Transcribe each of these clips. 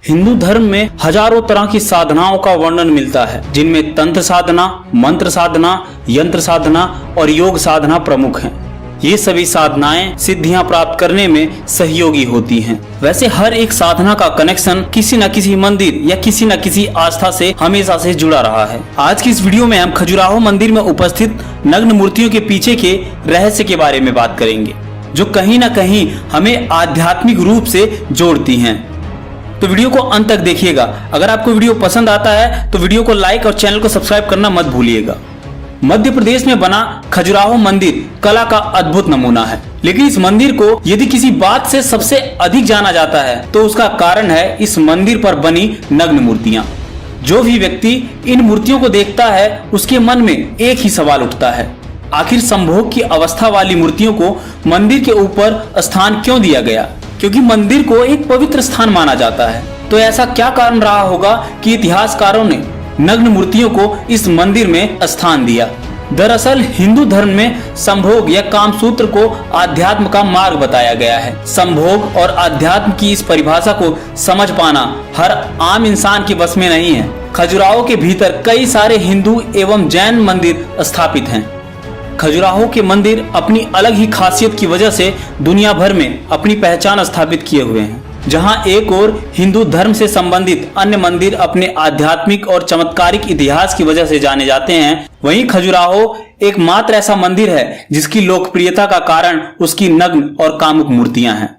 हिंदू धर्म में हजारों तरह की साधनाओं का वर्णन मिलता है, जिनमें तंत्र साधना, मंत्र साधना, यंत्र साधना और योग साधना प्रमुख हैं। ये सभी साधनाएं सिद्धियां प्राप्त करने में सहयोगी होती हैं। वैसे हर एक साधना का कनेक्शन किसी न किसी मंदिर या किसी न किसी आस्था से हमेशा से जुड़ा रहा है। आज की इस वीडियो में हम खजुराहो मंदिर में उपस्थित नग्न मूर्तियों के पीछे के रहस्य के बारे में बात करेंगे, जो कहीं न कहीं हमें आध्यात्मिक रूप से जोड़ती हैं। तो वीडियो को अंत तक देखिएगा। अगर आपको वीडियो पसंद आता है तो वीडियो को लाइक और चैनल को सब्सक्राइब करना मत भूलिएगा। मध्य प्रदेश में बना खजुराहो मंदिर कला का अद्भुत नमूना है, लेकिन इस मंदिर को यदि किसी बात से सबसे अधिक जाना जाता है तो उसका कारण है इस मंदिर पर बनी नग्न मूर्तियां। जो भी व्यक्ति इन मूर्तियों को देखता है उसके मन में एक ही सवाल उठता है, आखिर संभोग की अवस्था वाली मूर्तियों को मंदिर के ऊपर स्थान क्यों दिया गया? क्योंकि मंदिर को एक पवित्र स्थान माना जाता है। तो ऐसा क्या कारण रहा होगा कि इतिहासकारों ने नग्न मूर्तियों को इस मंदिर में स्थान दिया? दरअसल हिंदू धर्म में संभोग या कामसूत्र को आध्यात्म का मार्ग बताया गया है। संभोग और आध्यात्म की इस परिभाषा को समझ पाना हर आम इंसान के बस में नहीं है। खजुराहो के भीतर कई सारे हिंदू एवं जैन मंदिर स्थापित हैं। खजुराहो के मंदिर अपनी अलग ही खासियत की वजह से दुनिया भर में अपनी पहचान स्थापित किए हुए हैं। जहां एक ओर हिंदू धर्म से संबंधित अन्य मंदिर अपने आध्यात्मिक और चमत्कारिक इतिहास की वजह से जाने जाते हैं, वहीं खजुराहो एकमात्र ऐसा मंदिर है जिसकी लोकप्रियता का कारण उसकी नग्न और कामुक मूर्तियां हैं।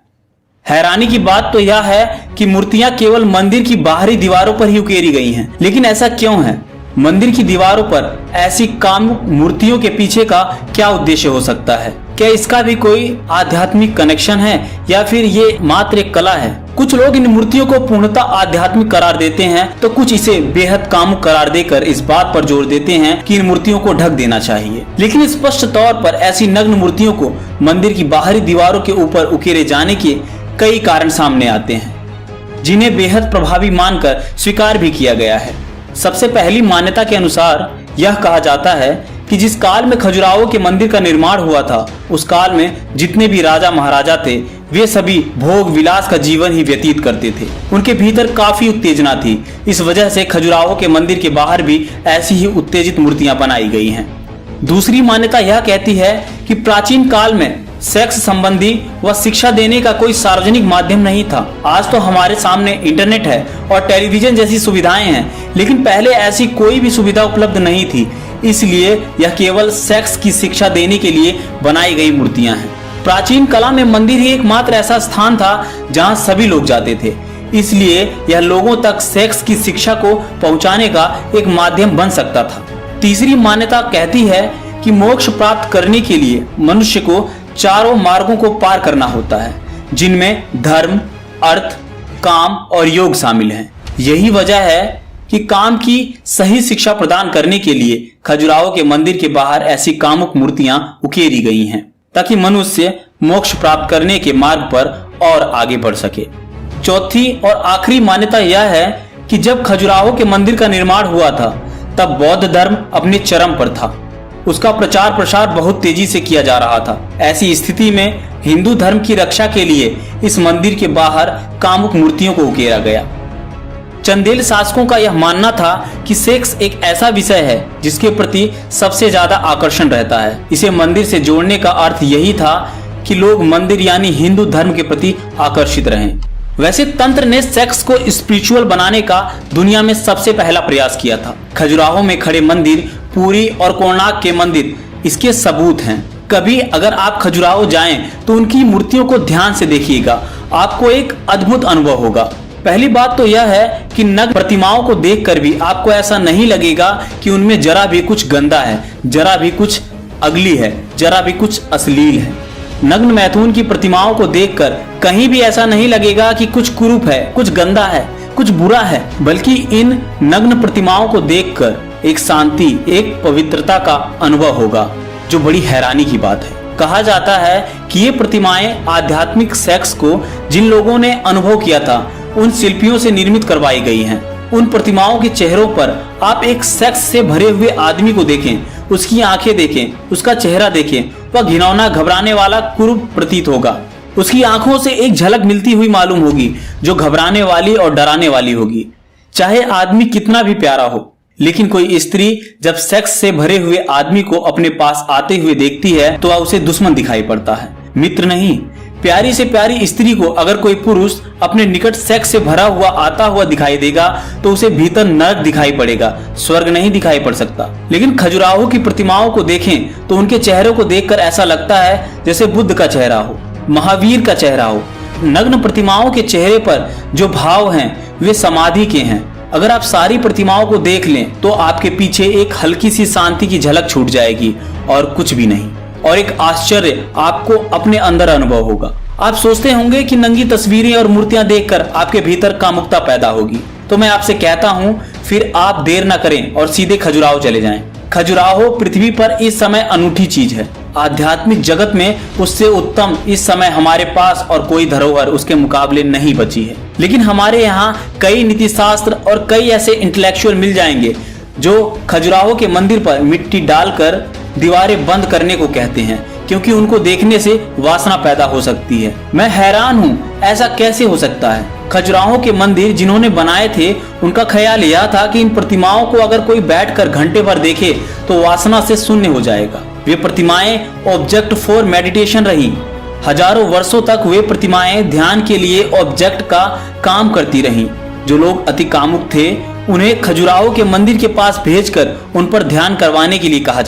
हैरानी की बात तो यह है कि मूर्तियां केवल मंदिर की बाहरी दीवारों पर ही उकेरी गई हैं। लेकिन ऐसा क्यों है? मंदिर की दीवारों पर ऐसी कामुक मूर्तियों के पीछे का क्या उद्देश्य हो सकता है? क्या इसका भी कोई आध्यात्मिक कनेक्शन है या फिर ये मात्र एक कला है? कुछ लोग इन मूर्तियों को पूर्णतः आध्यात्मिक करार देते हैं तो कुछ इसे बेहद कामुक करार देकर इस बात पर जोर देते हैं कि इन मूर्तियों को ढक देना चाहिए। लेकिन स्पष्ट तौर पर ऐसी नग्न मूर्तियों को मंदिर की बाहरी दीवारों के ऊपर उकेरे जाने के कई कारण सामने आते हैं, जिन्हें बेहद प्रभावी मानकर स्वीकार भी किया गया है। सबसे पहली मान्यता के अनुसार यह कहा जाता है कि जिस काल में खजुराहो के मंदिर का निर्माण हुआ था, उस काल में जितने भी राजा महाराजा थे वे सभी भोग विलास का जीवन ही व्यतीत करते थे। उनके भीतर काफी उत्तेजना थी। इस वजह से खजुराहो के मंदिर के बाहर भी ऐसी ही उत्तेजित मूर्तियां बनाई गई हैं। दूसरी मान्यता यह कहती है कि प्राचीन काल में सेक्स संबंधी व शिक्षा देने का कोई सार्वजनिक माध्यम नहीं था। आज तो हमारे सामने इंटरनेट है और टेलीविजन जैसी सुविधाएं हैं, लेकिन पहले ऐसी कोई भी सुविधा उपलब्ध नहीं थी। इसलिए यह केवल सेक्स की शिक्षा देने के लिए बनाई गई मूर्तियां हैं। प्राचीन कला में मंदिर ही एकमात्र ऐसा स्थान था जहां सभी लोग जाते थे, इसलिए यह लोगों तक सेक्स की शिक्षा को पहुंचाने का एक माध्यम बन सकता था। तीसरी मान्यता कहती है कि मोक्ष प्राप्त करने के लिए मनुष्य को चारों मार्गों को पार करना होता है, जिनमें धर्म, अर्थ, काम और योग शामिल हैं। यही वजह है कि काम की सही शिक्षा प्रदान करने के लिए खजुराहो के मंदिर के बाहर ऐसी कामुक मूर्तियां उकेरी गई हैं, ताकि मनुष्य मोक्ष प्राप्त करने के मार्ग पर और आगे बढ़ सके। चौथी और आखिरी मान्यता यह है कि जब खजुराहो के मंदिर का निर्माण हुआ था तब बौद्ध धर्म अपने चरम पर था। उसका प्रचार प्रसार बहुत तेजी से किया जा रहा था। ऐसी स्थिति में हिंदू धर्म की रक्षा के लिए इस मंदिर के बाहर कामुक मूर्तियों को उकेरा गया। चंदेल शासकों का यह मानना था कि सेक्स एक ऐसा विषय है जिसके प्रति सबसे ज्यादा आकर्षण रहता है। इसे मंदिर से जोड़ने का अर्थ यही था कि लोग मंदिर यानी हिंदू धर्म के प्रति आकर्षित रहें। वैसे तंत्र ने सेक्स को स्पिरिचुअल बनाने का दुनिया में सबसे पहला प्रयास किया था। खजुराहो में खड़े मंदिर, पुरी और कोणार्क के मंदिर इसके सबूत हैं। कभी अगर आप खजुराहो जाएं तो उनकी मूर्तियों को ध्यान से देखिएगा, आपको एक अद्भुत अनुभव होगा। पहली बात तो यह है कि नग्न प्रतिमाओं को देखकर भी आपको ऐसा नहीं लगेगा कि उनमें जरा भी कुछ गंदा है, जरा भी कुछ अगली है, जरा भी कुछ अश्लील है। नग्न मैथुन की प्रतिमाओं को देखकर कहीं भी ऐसा नहीं लगेगा कि कुछ कुरूप है, कुछ गंदा है, कुछ बुरा है, बल्कि इन नग्न प्रतिमाओं को देखकर एक शांति, एक पवित्रता का अनुभव होगा, जो बड़ी हैरानी की बात है। कहा जाता है कि ये प्रतिमाएं आध्यात्मिक सेक्स को जिन लोगों ने अनुभव किया था उन शिल्पियों से निर्मित करवाई गई हैं। उन प्रतिमाओं के चेहरों पर आप एक सेक्स से भरे हुए आदमी को देखें, उसकी आंखें देखें, उसका चेहरा देखें, वह घिनौना, घबराने वाला कुरूप प्रतीत होगा। उसकी आंखों से एक झलक मिलती हुई मालूम होगी जो घबराने वाली और डराने वाली होगी। चाहे आदमी कितना भी प्यारा हो, लेकिन कोई स्त्री जब सेक्स से भरे हुए आदमी को अपने पास आते हुए देखती है तो वह उसे दुश्मन दिखाई पड़ता है, मित्र नहीं। प्यारी से प्यारी स्त्री को अगर कोई पुरुष अपने निकट सेक्स से भरा हुआ आता हुआ दिखाई देगा तो उसे भीतर नरक दिखाई पड़ेगा, स्वर्ग नहीं दिखाई पड़ सकता। लेकिन खजुराहो की प्रतिमाओं को देखें तो उनके चेहरों को देखकर ऐसा लगता है जैसे बुद्ध का चेहरा हो, महावीर का चेहरा हो। नग्न प्रतिमाओं के चेहरे पर जो भाव हैं वे समाधि के हैं। अगर आप सारी प्रतिमाओं को देख लें तो आपके पीछे एक हल्की सी शांति की झलक छूट जाएगी और कुछ भी नहीं, और एक आश्चर्य आपको अपने अंदर अनुभव होगा। आप सोचते होंगे कि नंगी तस्वीरें और मूर्तियां देखकर आपके भीतर कामुकता पैदा होगी, तो मैं आपसे कहता हूं फिर आप देर न करें और सीधे खजुराहो चले जाएं। खजुराहो पृथ्वी पर इस समय अनूठी चीज है। आध्यात्मिक जगत में उससे उत्तम इस समय हमारे पास और कोई धरोहर उसके मुकाबले नहीं बची है। लेकिन हमारे यहाँ कई नीति शास्त्र और कई ऐसे इंटेलेक्चुअल मिल जाएंगे जो खजुराहो के मंदिर पर मिट्टी डालकर दीवारें बंद करने को कहते हैं, क्योंकि उनको देखने से वासना पैदा हो सकती है। मैं हैरान हूँ, ऐसा कैसे हो सकता है। खजुराहो के मंदिर जिन्होंने बनाए थे उनका ख्याल यह था कि इन प्रतिमाओं को अगर कोई बैठकर घंटे भर देखे तो वासना से शून्य हो जाएगा। वे प्रतिमाएं ऑब्जेक्ट फॉर मेडिटेशन रही। हजारों वर्षों तक वे प्रतिमाएं ध्यान के लिए ऑब्जेक्ट का काम करती रहीं। जो लोग अति कामुक थे उन्हें खजुराहो के मंदिर के पास भेजकर उन पर ध्यान करवाने के लिए कहा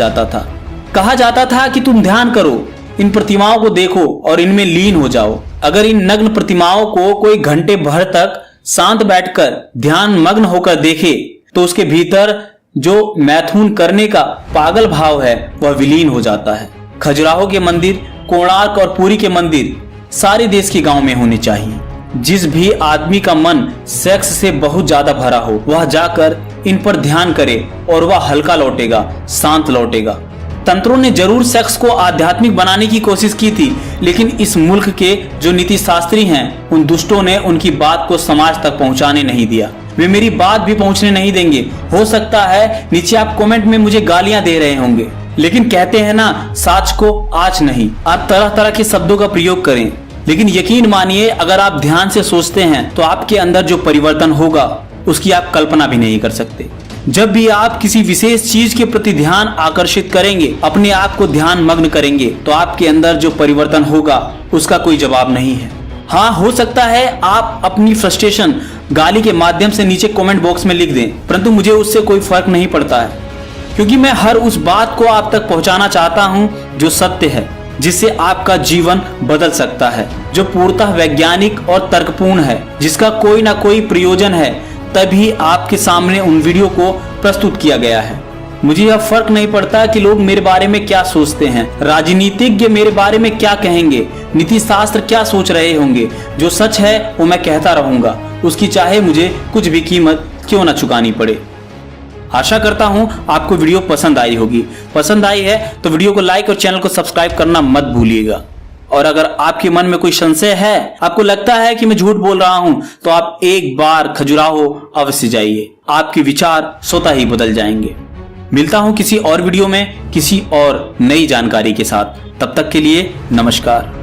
जाता था कि तुम ध्यान करो, इन प्रतिमाओं को देखो और इनमें लीन हो जाओ। अगर इन नग्न प्रतिमाओं को कोई घंटे भर तक शांत बैठकर ध्यान मग्न होकर देखे तो उसके भीतर जो मैथुन करने का पागल भाव है वह विलीन हो जाता है। खजुराहो के मंदिर, कोणार्क और पुरी के मंदिर सारे देश के गांव में होने चाहिए। जिस भी आदमी का मन सेक्स से बहुत ज्यादा भरा हो वह जाकर इन पर ध्यान करे और वह हल्का लौटेगा, शांत लौटेगा। तंत्रों ने जरूर सेक्स को आध्यात्मिक बनाने की कोशिश की थी, लेकिन इस मुल्क के जो नीति शास्त्री हैं उन दुष्टों ने उनकी बात को समाज तक पहुंचाने नहीं दिया। वे मेरी बात भी पहुंचने नहीं देंगे। हो सकता है नीचे आप कमेंट में मुझे गालियां दे रहे होंगे, लेकिन कहते हैं ना, साच को आच नहीं। आप तरह तरह के शब्दों का प्रयोग करें, लेकिन यकीन मानिए अगर आप ध्यान से सोचते हैं तो आपके अंदर जो परिवर्तन होगा उसकी आप कल्पना भी नहीं कर सकते। जब भी आप किसी विशेष चीज के प्रति ध्यान आकर्षित करेंगे, अपने आप को ध्यान मग्न करेंगे, तो आपके अंदर जो परिवर्तन होगा उसका कोई जवाब नहीं है। हाँ, हो सकता है आप अपनी फ्रस्ट्रेशन गाली के माध्यम से नीचे कमेंट बॉक्स में लिख दें, परंतु मुझे उससे कोई फर्क नहीं पड़ता है, क्योंकि मैं हर उस बात को आप तक पहुंचाना चाहता हूं जो सत्य है, जिससे आपका जीवन बदल सकता है, जो पूर्णतः वैज्ञानिक और तर्कपूर्ण है, जिसका कोई ना कोई प्रयोजन है। तभी आपके सामने उन वीडियो को प्रस्तुत किया गया है। मुझे यह फर्क नहीं पड़ता कि लोग मेरे बारे में क्या सोचते हैं, राजनीतिज्ञ मेरे बारे में क्या कहेंगे, नीति शास्त्र क्या सोच रहे होंगे। जो सच है वो मैं कहता रहूंगा, उसकी चाहे मुझे कुछ भी कीमत क्यों न चुकानी पड़े। आशा करता हूं आपको वीडियो पसंद आई होगी। पसंद आई है तो वीडियो को लाइक और चैनल को सब्सक्राइब करना मत भूलिएगा। और अगर आपके मन में कोई संशय है, आपको लगता है कि मैं झूठ बोल रहा हूं, तो आप एक बार खजुराहो अवश्य जाइए। आपके विचार स्वतः ही बदल जाएंगे। मिलता हूं किसी और वीडियो में किसी और नई जानकारी के साथ। तब तक के लिए नमस्कार।